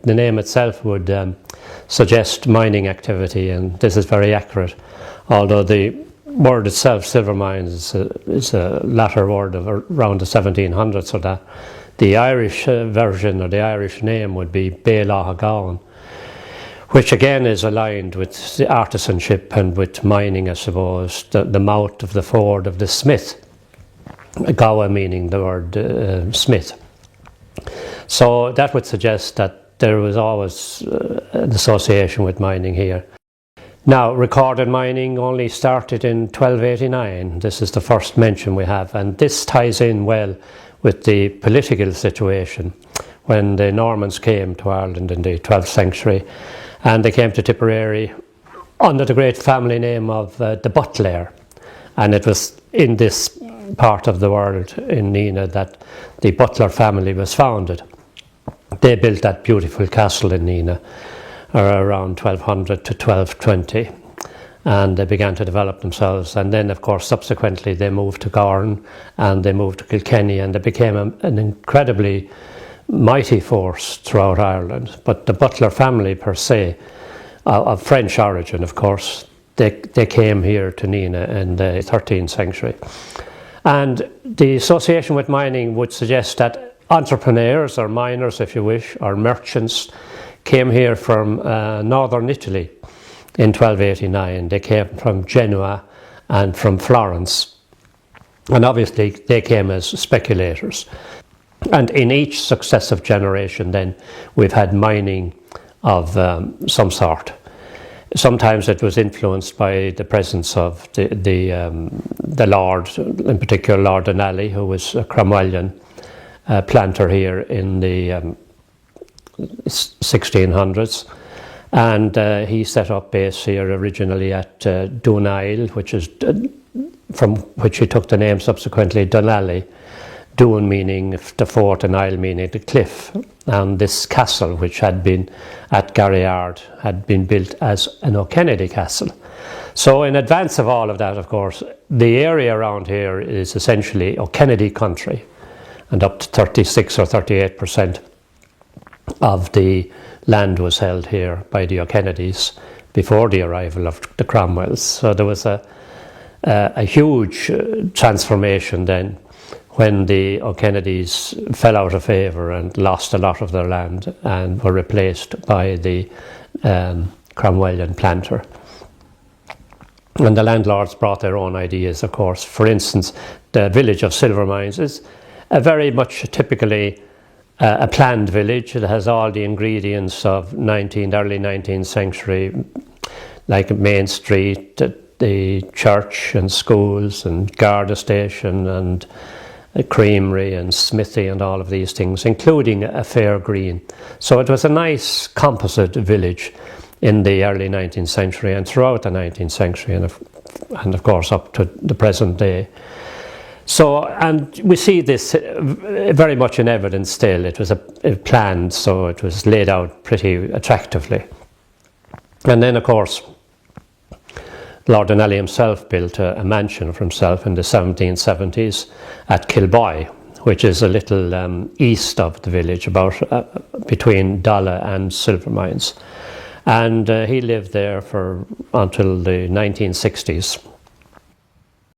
the name itself would suggest mining activity, and this is very accurate, although the word itself, Silvermines, is a latter word of around the 1700s, so that the Irish version, or the Irish name, would be Bélahagáin, which again is aligned with the artisanship and with mining, I suppose, the mouth of the ford of the smith, Gawa meaning the word smith. So that would suggest that there was always an association with mining here. Now, recorded mining only started in 1289. This is the first mention we have, and this ties in well with the political situation when the Normans came to Ireland in the 12th century, and they came to Tipperary under the great family name of the Butler, and it was in this part of the world in Nenagh that the Butler family was founded. They built that beautiful castle in Nenagh around 1200 to 1220, and they began to develop themselves, and then of course subsequently they moved to Garn and they moved to Kilkenny, and they became an incredibly mighty force throughout Ireland. But the Butler family per se, of French origin of course, they came here to Nenagh in the 13th century, and the association with mining would suggest that entrepreneurs, or miners if you wish, or merchants came here from northern Italy in 1289. They came from Genoa and from Florence, and obviously they came as speculators. And in each successive generation then we've had mining of some sort. Sometimes it was influenced by the presence of the Lord, in particular Lord Denali, who was a Cromwellian planter here in the 1600s, and he set up base here originally at Dunail, which is from which he took the name subsequently Dunalley. Dun meaning the fort and Isle meaning the cliff, and this castle, which had been at Garryard, had been built as an O'Kennedy castle. So in advance of all of that, of course, the area around here is essentially O'Kennedy country, and up to 36 or 38% of the land was held here by the O'Kennedys before the arrival of the Cromwells. So there was a huge transformation then when the O'Kennedys fell out of favour and lost a lot of their land and were replaced by the Cromwellian planter. And the landlords brought their own ideas, of course. For instance, the village of Silvermines is a very much typically a planned village. It has all the ingredients of early 19th century, like Main Street, the church and schools and Garda station and a creamery and smithy and all of these things, including a fair green. So it was a nice composite village in the early 19th century and throughout the 19th century, and of course up to the present day. So, and we see this very much in evidence still. It was planned, so it was laid out pretty attractively. And then, of course, Lord Denali himself built a mansion for himself in the 1770s at Kilboy, which is a little east of the village, about between Dalla and Silvermines. And he lived there until the 1960s.